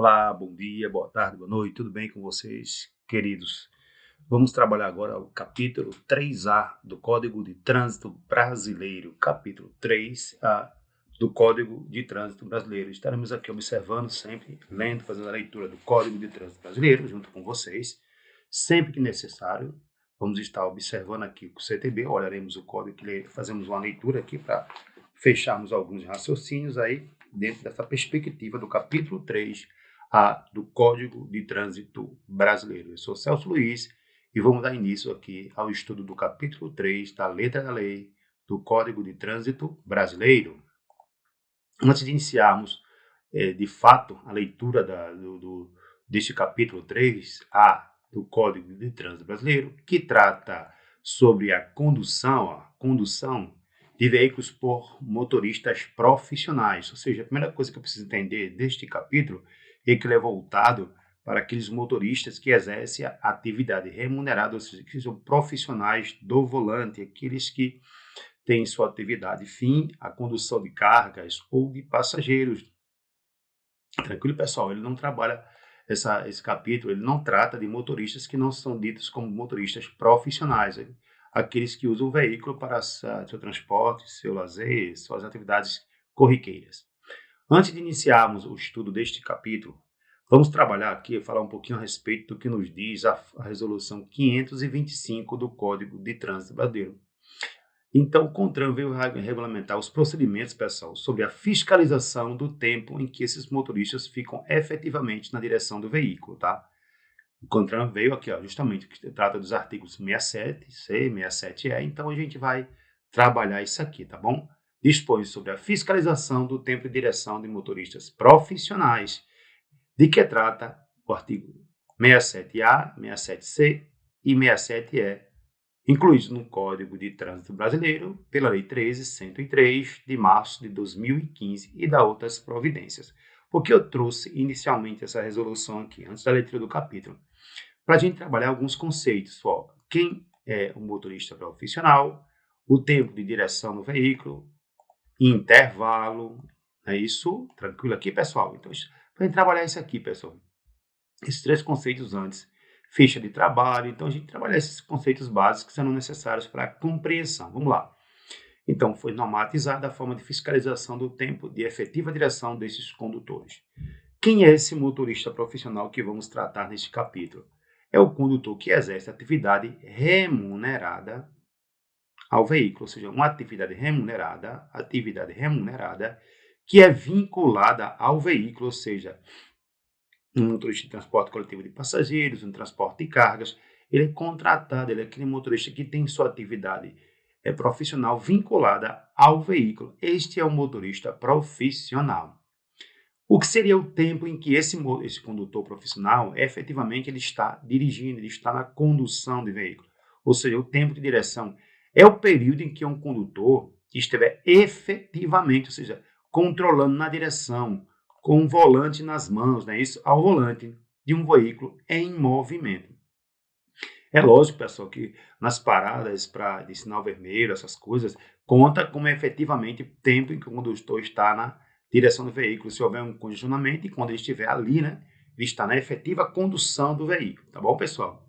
Olá, bom dia, boa tarde, boa noite, tudo bem com vocês, queridos? Vamos trabalhar agora o capítulo 3A do Código de Trânsito Brasileiro. Capítulo 3A do Código de Trânsito Brasileiro. Estaremos aqui observando sempre, lendo, fazendo a leitura do Código de Trânsito Brasileiro junto com vocês. Sempre que necessário, vamos estar observando aqui com o CTB, olharemos o código, fazemos uma leitura aqui para fecharmos alguns raciocínios aí dentro dessa perspectiva do capítulo 3 do Código de Trânsito Brasileiro. Eu sou Celso Luiz e vamos dar início aqui ao estudo do capítulo 3 da letra da lei do Código de Trânsito Brasileiro. Antes de iniciarmos, de fato, a leitura deste capítulo 3A do Código de Trânsito Brasileiro, que trata sobre a condução de veículos por motoristas profissionais. Ou seja, a primeira coisa que eu preciso entender deste capítulo é que ele é voltado para aqueles motoristas que exercem a atividade remunerada, ou seja, que são profissionais do volante, aqueles que têm sua atividade fim a condução de cargas ou de passageiros. Tranquilo, pessoal? Ele não trabalha, esse capítulo, ele não trata de motoristas que não são ditos como motoristas profissionais, aqueles que usam o veículo para seu transporte, seu lazer, suas atividades corriqueiras. Antes de iniciarmos o estudo deste capítulo, vamos trabalhar aqui e falar um pouquinho a respeito do que nos diz a resolução 525 do Código de Trânsito Brasileiro. Então, o CONTRAN veio regulamentar os procedimentos, pessoal, sobre a fiscalização do tempo em que esses motoristas ficam efetivamente na direção do veículo, tá? O CONTRAN veio aqui, ó, justamente, que trata dos artigos 67C, 67E, então a gente vai trabalhar isso aqui, tá bom? Dispõe sobre a fiscalização do tempo de direção de motoristas profissionais, de que trata o artigo 67A, 67C e 67E, incluídos no Código de Trânsito Brasileiro pela Lei 13.103, de março de 2015, e da outras providências. Por que eu trouxe inicialmente essa resolução aqui, antes da leitura do capítulo? Para a gente trabalhar alguns conceitos. Ó, quem é um motorista profissional, o tempo de direção do veículo, intervalo, é isso? Tranquilo aqui, pessoal? Então, para a gente trabalhar isso aqui, pessoal, esses três conceitos antes, ficha de trabalho. Então, a gente trabalha esses conceitos básicos que serão necessários para a compreensão. Vamos lá. Então, foi normatizada a forma de fiscalização do tempo de efetiva direção desses condutores. Quem é esse motorista profissional que vamos tratar neste capítulo? É o condutor que exerce atividade remunerada ao veículo, ou seja, uma atividade remunerada que é vinculada ao veículo, ou seja, um motorista de transporte coletivo de passageiros, um transporte de cargas, ele é contratado, ele é aquele motorista que tem sua atividade profissional vinculada ao veículo. Este é o motorista profissional. O que seria o tempo em que esse condutor profissional, efetivamente, ele está dirigindo, ele está na condução de veículo. Ou seja, o tempo de direção é o período em que um condutor estiver efetivamente, ou seja, controlando na direção, com o volante nas mãos, né? Isso, ao volante de um veículo em movimento. É lógico, pessoal, que nas paradas de sinal vermelho, essas coisas, conta como efetivamente o tempo em que o condutor está na direção do veículo, se houver um congestionamento, e quando ele estiver ali, né, ele está na efetiva condução do veículo, tá bom, pessoal?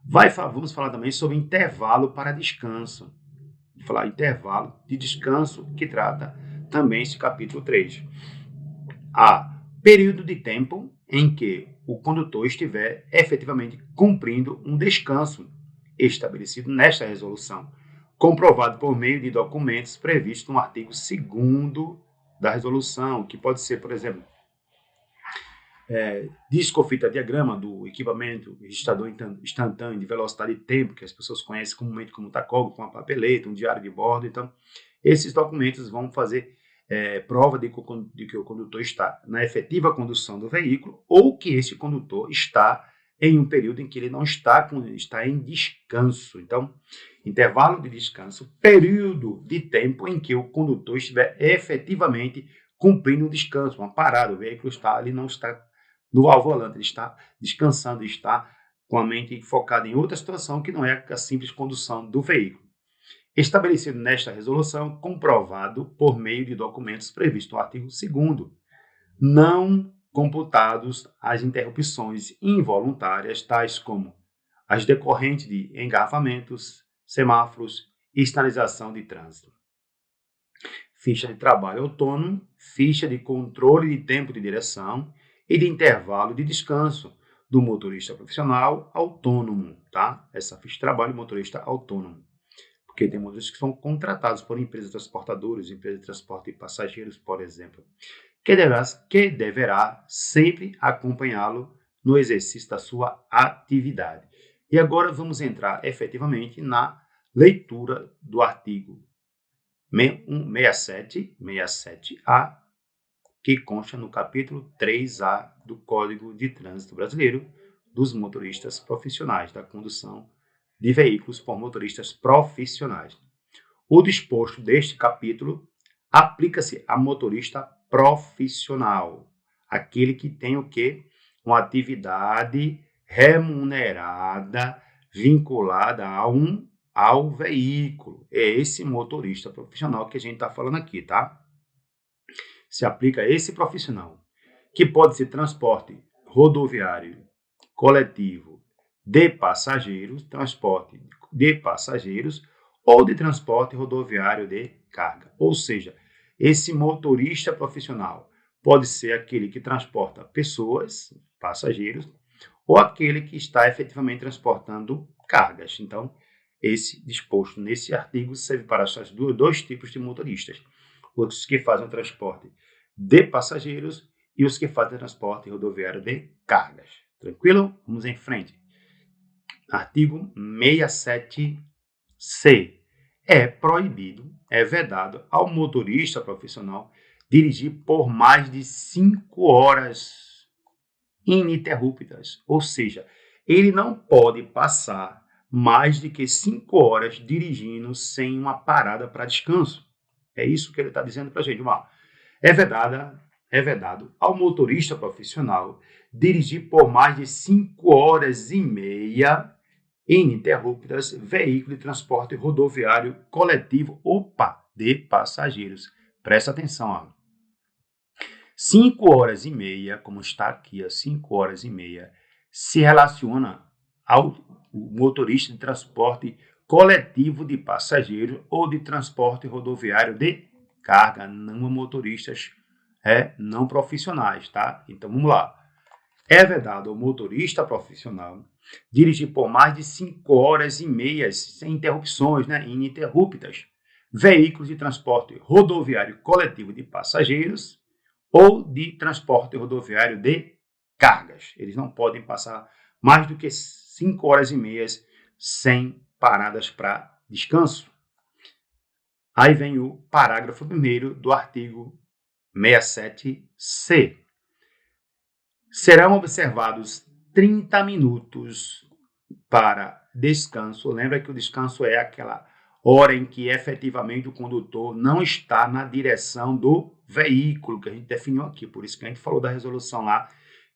Vamos falar também sobre intervalo para descanso. Vou falar intervalo de descanso, que trata também esse capítulo 3. Período de tempo em que o condutor estiver efetivamente cumprindo um descanso estabelecido nesta resolução, comprovado por meio de documentos previstos no artigo 2º da resolução, que pode ser, por exemplo, disco ou fita diagrama do equipamento registrador instantâneo de velocidade e tempo, que as pessoas conhecem comumente como tacógrafo, uma papeleta, um diário de bordo. Então, esses documentos vão fazer prova de que o condutor está na efetiva condução do veículo, ou que esse condutor está em um período em que ele não está em descanso. Então, intervalo de descanso, período de tempo em que o condutor estiver efetivamente cumprindo um descanso, uma parada. O veículo está ali, não está ao volante, ele está descansando, está com a mente focada em outra situação que não é a simples condução do veículo. Estabelecido nesta resolução, comprovado por meio de documentos previstos no artigo 2º, não computados as interrupções involuntárias, tais como as decorrentes de engarrafamentos, semáforos e sinalização de trânsito. Ficha de trabalho autônomo, ficha de controle de tempo de direção e de intervalo de descanso do motorista profissional autônomo, tá? Essa ficha de trabalho motorista autônomo. Porque tem motoristas que são contratados por empresas transportadoras, empresas de transporte de passageiros, por exemplo, que deverá sempre acompanhá-lo no exercício da sua atividade. E agora vamos entrar efetivamente na leitura do artigo 67A, que consta no capítulo 3A do Código de Trânsito Brasileiro dos motoristas profissionais, da condução de veículos por motoristas profissionais. O disposto deste capítulo aplica-se a motorista profissional, aquele que tem o quê? Uma atividade remunerada vinculada ao veículo. É esse motorista profissional que a gente está falando aqui, tá? Se aplica a esse profissional, que pode ser transporte rodoviário coletivo de passageiros, transporte de passageiros ou de transporte rodoviário de carga. Ou seja, esse motorista profissional pode ser aquele que transporta pessoas, passageiros, ou aquele que está efetivamente transportando cargas. Então, esse disposto nesse artigo serve para esses dois tipos de motoristas: os que fazem o transporte de passageiros e os que fazem o transporte rodoviário de cargas. Tranquilo? Vamos em frente. Artigo 67C. É proibido, é vedado ao motorista profissional dirigir por mais de 5 horas ininterruptas. Ou seja, ele não pode passar mais de que 5 horas dirigindo sem uma parada para descanso. É isso que ele está dizendo para a gente. É vedado ao motorista profissional dirigir por mais de 5 horas e meia ininterruptas veículo de transporte rodoviário coletivo, de passageiros. Presta atenção, ó. 5 horas e meia, como está aqui, 5 horas e meia, se relaciona ao motorista de transporte coletivo de passageiros ou de transporte rodoviário de carga, não a motoristas não profissionais, tá? Então, vamos lá. É vedado ao motorista profissional dirigir por mais de 5 horas e meia, sem interrupções, ininterruptas, veículos de transporte rodoviário coletivo de passageiros ou de transporte rodoviário de cargas. Eles não podem passar mais do que 5 horas e meia sem paradas para descanso. Aí vem o parágrafo 1º do artigo 67C. Serão observados 30 minutos para descanso. Lembra que o descanso é aquela hora em que efetivamente o condutor não está na direção do veículo, que a gente definiu aqui. Por isso que a gente falou da resolução lá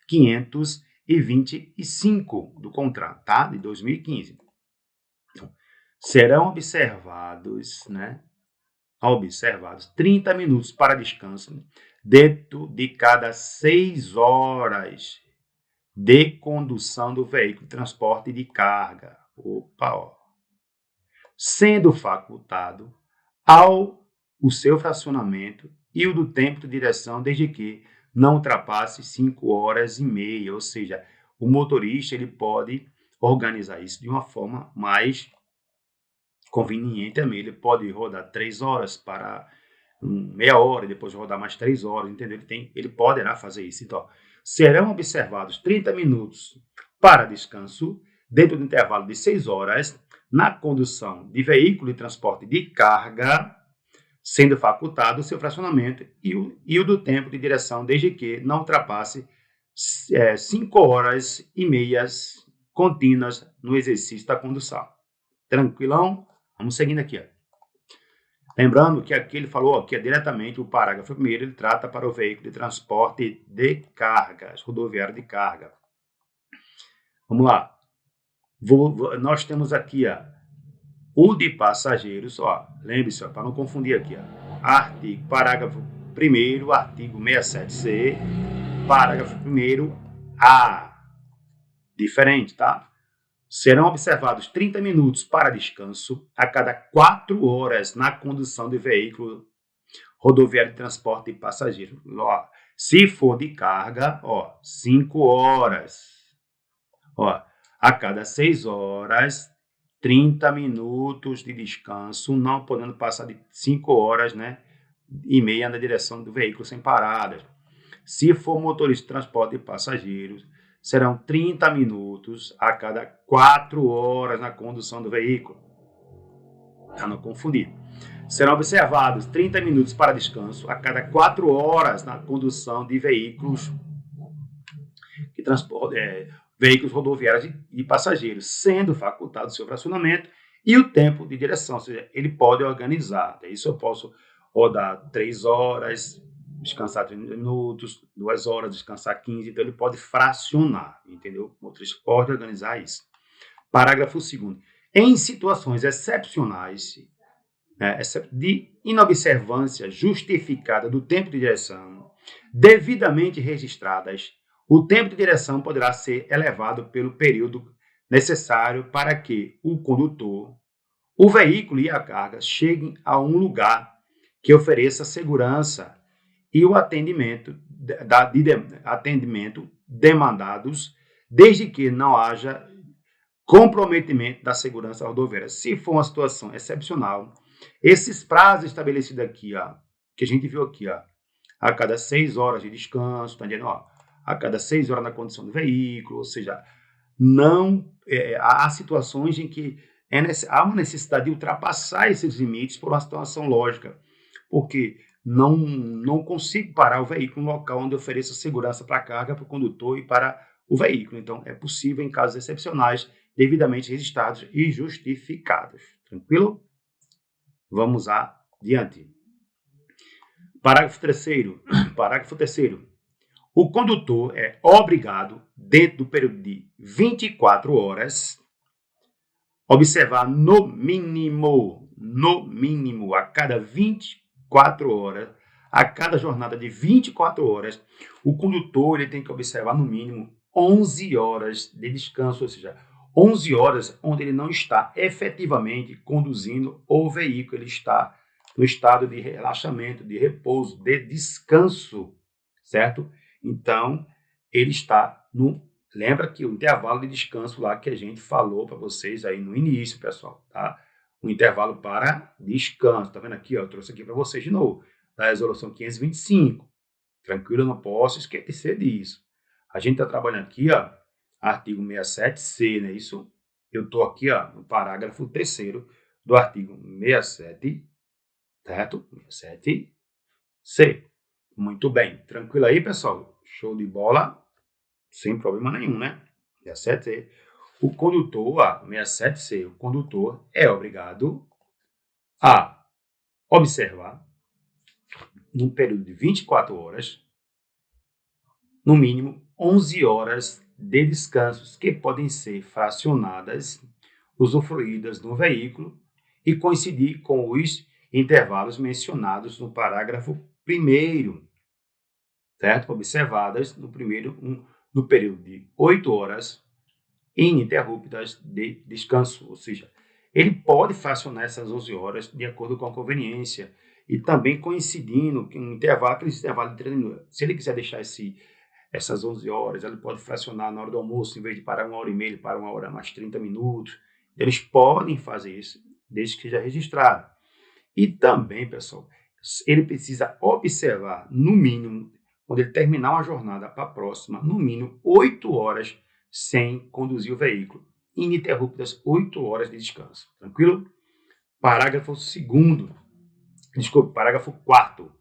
525 do CONTRAN, tá? De 2015. Então, serão observados 30 minutos para descanso dentro de cada 6 horas de condução do veículo de transporte de carga. Sendo facultado o seu fracionamento e o do tempo de direção, desde que não ultrapasse 5 horas e meia. Ou seja, o motorista ele pode organizar isso de uma forma mais conveniente também. Ele pode rodar 3 horas para meia hora, depois rodar mais 3 horas, entendeu? Ele poderá fazer isso. Então, serão observados 30 minutos para descanso, dentro do intervalo de 6 horas, na condução de veículo de transporte de carga, sendo facultado o seu fracionamento e o do tempo de direção, desde que não ultrapasse 5 horas e meias contínuas no exercício da condução. Tranquilão? Vamos seguindo aqui, ó. Lembrando que aqui ele falou que diretamente o parágrafo 1º ele trata para o veículo de transporte de cargas, rodoviário de carga. Vamos lá. Nós temos aqui o de passageiros, lembre-se, para não confundir aqui, parágrafo 1º, artigo 67C, Parágrafo 1º A. Diferente, tá? Serão observados 30 minutos para descanso a cada 4 horas na condução de veículo rodoviário de transporte de passageiros. Ó, se for de carga, 5 horas. Ó, a cada 6 horas, 30 minutos de descanso, não podendo passar de 5 horas, né, e meia na direção do veículo sem paradas. Se for motorista de transporte de passageiros, serão 30 minutos a cada 4 horas na condução do veículo. Para não confundir. Serão observados 30 minutos para descanso a cada 4 horas na condução de veículos que veículos rodoviários de passageiros, sendo facultado o seu fracionamento e o tempo de direção, ou seja, ele pode organizar. Isso eu posso rodar 3 horas, descansar 30 minutos, 2 horas, descansar 15, então ele pode fracionar, entendeu? O motorista pode organizar isso. Parágrafo 2º. Em situações excepcionais, de inobservância justificada do tempo de direção, devidamente registradas, o tempo de direção poderá ser elevado pelo período necessário para que o condutor, o veículo e a carga cheguem a um lugar que ofereça segurança e o atendimento demandados, desde que não haja comprometimento da segurança rodoviária. Se for uma situação excepcional, esses prazos estabelecidos aqui, que a gente viu aqui, a cada 6 horas de descanso, tá entendendo? A cada 6 horas na condução do veículo, ou seja, não há situações em que há uma necessidade de ultrapassar esses limites por uma situação lógica, porque não consigo parar o veículo no local onde ofereça segurança para a carga, para o condutor e para o veículo. Então, é possível, em casos excepcionais, devidamente registrados e justificados. Tranquilo? Vamos adiante. Parágrafo 3º. Parágrafo 3º. O condutor é obrigado, dentro do período de 24 horas, observar no mínimo, a cada 24 horas, a cada jornada de 24 horas, o condutor ele tem que observar no mínimo 11 horas de descanso, ou seja, 11 horas onde ele não está efetivamente conduzindo o veículo, ele está no estado de relaxamento, de repouso, de descanso, certo? Então, ele está no... Lembra que o intervalo de descanso lá que a gente falou para vocês aí no início, pessoal, tá? O intervalo para descanso, tá vendo aqui, eu trouxe aqui para vocês de novo, da resolução 525. Tranquilo, eu não posso esquecer disso. A gente está trabalhando aqui, artigo 67C, né? Isso, eu estou aqui, no parágrafo 3º do artigo 67, certo? 67C. Muito bem. Tranquilo aí, pessoal? Show de bola. Sem problema nenhum, né? 67C. O condutor, 67C, o condutor é obrigado a observar, num período de 24 horas, no mínimo 11 horas de descansos que podem ser fracionadas, usufruídas no veículo e coincidir com os intervalos mencionados no parágrafo 1º, certo? Observadas no período de 8 horas ininterruptas de descanso, ou seja, ele pode fracionar essas 11 horas de acordo com a conveniência e também coincidindo com aqueles intervalos de 30 minutos. Se ele quiser deixar essas 11 horas, ele pode fracionar na hora do almoço, em vez de parar 1h30, ele para 1 hora mais 30 minutos. Eles podem fazer isso, desde que seja registrado. E também, pessoal, ele precisa observar, no mínimo, quando ele terminar uma jornada para a próxima, no mínimo 8 horas sem conduzir o veículo. Ininterruptas 8 horas de descanso. Tranquilo? Parágrafo 2º. Desculpe, parágrafo 4º.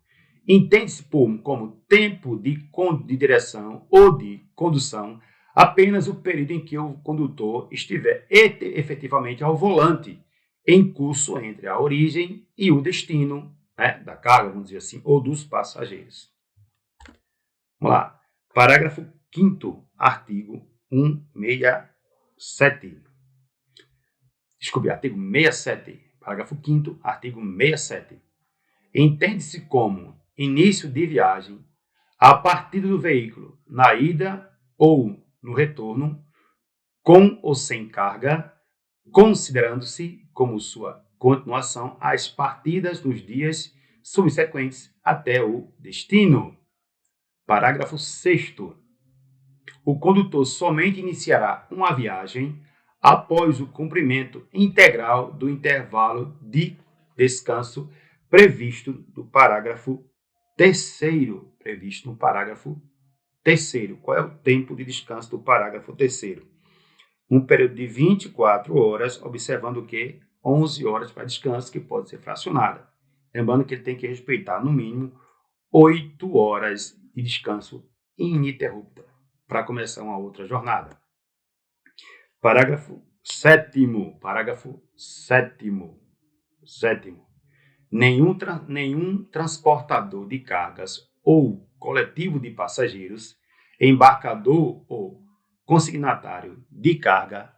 Entende-se como tempo de direção ou de condução apenas o período em que o condutor estiver efetivamente ao volante, em curso entre a origem e o destino, né, da carga, vamos dizer assim, ou dos passageiros. Vamos lá. Parágrafo 5º, artigo 167. Desculpe, artigo 67. Parágrafo 5º, artigo 67. Entende-se como início de viagem a partida do veículo na ida ou no retorno, com ou sem carga, considerando-se como sua continuação as partidas nos dias subsequentes até o destino. Parágrafo 6º. O condutor somente iniciará uma viagem após o cumprimento integral do intervalo de descanso previsto no parágrafo 3º. Previsto no parágrafo 3º. Qual é o tempo de descanso do parágrafo 3º? Um período de 24 horas, observando o quê? 11 horas para descanso, que pode ser fracionada. Lembrando que ele tem que respeitar, no mínimo, 8 horas de descanso ininterrupta para começar uma outra jornada. Parágrafo 7º. Parágrafo 7º. Nenhum transportador de cargas ou coletivo de passageiros, embarcador ou consignatário de carga,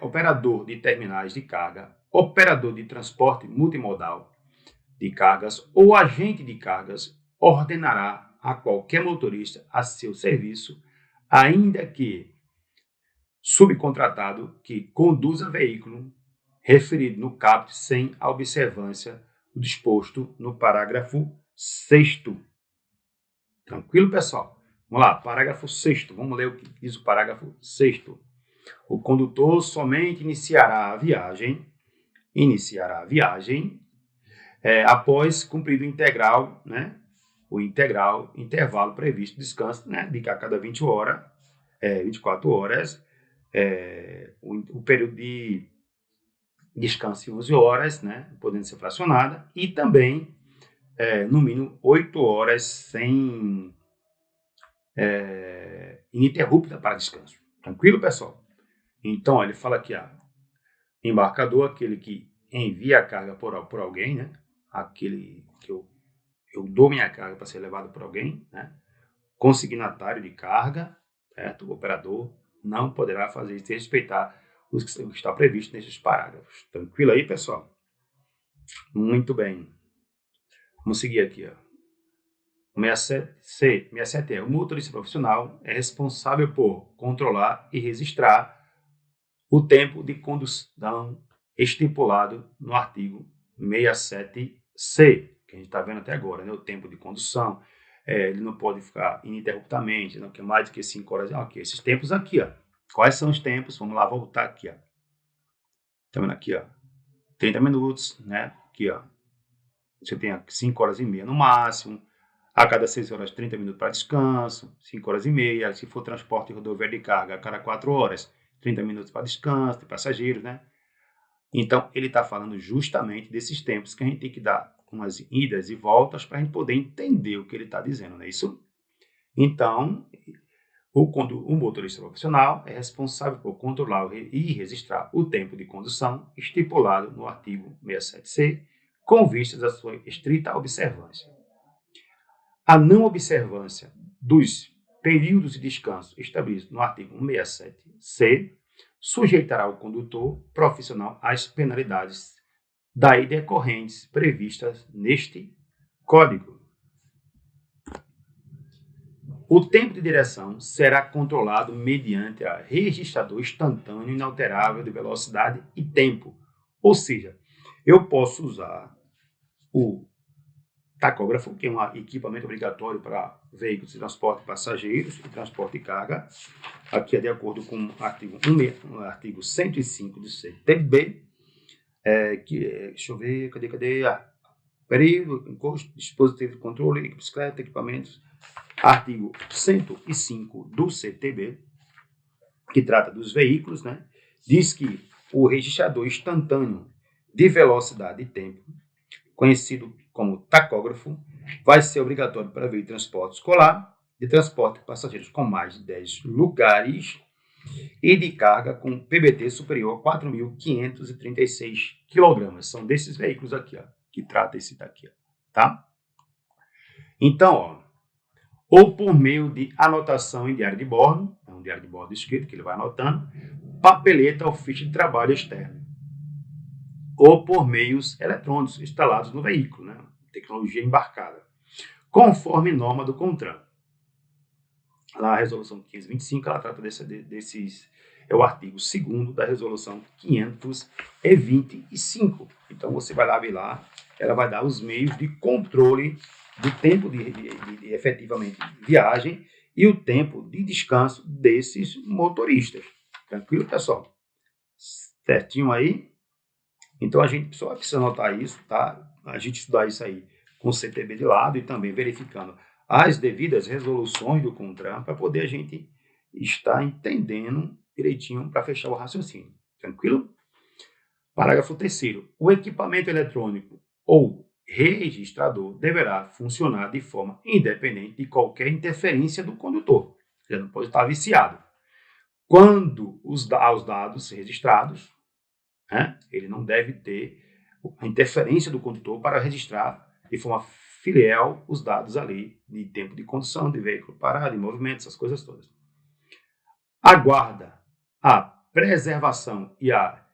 operador de terminais de carga, operador de transporte multimodal de cargas ou agente de cargas ordenará a qualquer motorista a seu serviço, ainda que subcontratado, que conduza veículo referido no caput sem a observância do disposto no parágrafo 6º. Tranquilo, pessoal? Vamos lá, parágrafo 6º. Vamos ler o que diz o parágrafo 6º. O condutor somente iniciará a viagem após cumprido o integral, né? O intervalo previsto de descanso, né? De a cada 24 horas, o período de descanso em 11 horas, né? Podendo ser fracionada, e também, no mínimo, 8 horas sem ininterrupta para descanso. Tranquilo, pessoal? Então, ele fala aqui, embarcador, aquele que envia a carga por alguém, né? Aquele que eu dou minha carga para ser levado por alguém, né? Consignatário de carga, certo? O operador não poderá fazer isso sem respeitar o que está previsto nesses parágrafos. Tranquilo aí, pessoal? Muito bem. Vamos seguir aqui, ó. 67C. 67 o motorista profissional é responsável por controlar e registrar o tempo de condução estipulado no artigo 67C, que a gente está vendo até agora, né? O tempo de condução, ele não pode ficar ininterruptamente, não quer mais do que 5 horas. Ok, esses tempos aqui, ó. Quais são os tempos? Vamos lá, voltar aqui, ó. Tá vendo aqui, ó? 30 minutos, né? Aqui, ó. Você tem 5 horas e meia no máximo. A cada 6 horas, 30 minutos para descanso. 5 horas e meia. Se for transporte rodoviário de carga, a cada 4 horas, 30 minutos para descanso, de passageiros, né? Então, ele está falando justamente desses tempos que a gente tem que dar umas idas e voltas para a gente poder entender o que ele está dizendo, não é isso? Então, o motorista profissional é responsável por controlar e registrar o tempo de condução estipulado no artigo 67C, com vistas à sua estrita observância. A não observância dos períodos de descanso estabelecidos no artigo 67C sujeitará o condutor profissional às penalidades daí decorrentes previstas neste Código. O tempo de direção será controlado mediante a registrador instantâneo inalterável de velocidade e tempo. Ou seja, eu posso usar o tacógrafo, que é um equipamento obrigatório para veículos de transporte de passageiros e transporte de carga. Aqui é de acordo com o artigo 105 do CTB, deixa eu ver, cadê? Período, encosto, dispositivo de controle, bicicleta, equipamentos. Artigo 105 do CTB, que trata dos veículos, né? Diz que o registrador instantâneo de velocidade e tempo, conhecido como tacógrafo, vai ser obrigatório para veículo de transporte escolar, de transporte de passageiros com mais de 10 lugares e de carga com PBT superior a 4.536 kg. São desses veículos aqui, ó, que trata esse daqui, ó, tá? Então, ó, ou por meio de anotação em diário de bordo, é um diário de bordo escrito que ele vai anotando, papeleta ou ficha de trabalho externo, ou por meios eletrônicos instalados no veículo, né? Tecnologia embarcada, conforme norma do CONTRAN. Lá a resolução 525, ela trata desses, é o artigo 2º da resolução 525. Então, você vai lá ver lá, ela vai dar os meios de controle do tempo de efetivamente viagem e o tempo de descanso desses motoristas. Tranquilo, pessoal? Certinho aí? Então, a gente só precisa anotar isso, tá? A gente estudar isso aí com o CTB de lado e também verificando as devidas resoluções do CONTRAN para poder a gente estar entendendo direitinho para fechar o raciocínio. Tranquilo? Parágrafo 3º. O equipamento eletrônico ou registrador deverá funcionar de forma independente de qualquer interferência do condutor. Ele não pode estar viciado. Quando os dados registrados, né, ele não deve ter a interferência do condutor para registrar de forma fiel os dados ali de tempo de condução, de veículo parado, de movimento, essas coisas todas. Aguarda a preservação e a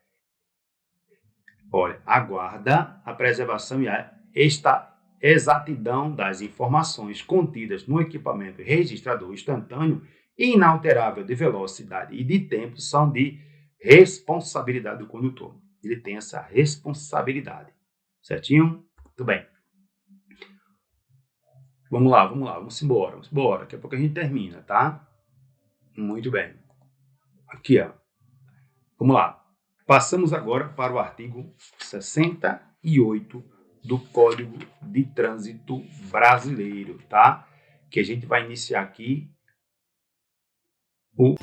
exatidão das informações contidas no equipamento registrador instantâneo inalterável de velocidade e de tempo são de responsabilidade do condutor. Ele tem essa responsabilidade. Certinho? Muito bem. Vamos lá, vamos embora. Daqui a pouco a gente termina, tá? Muito bem. Aqui, ó. Vamos lá. Passamos agora para o artigo 68 do Código de Trânsito Brasileiro, tá? Que a gente vai iniciar aqui o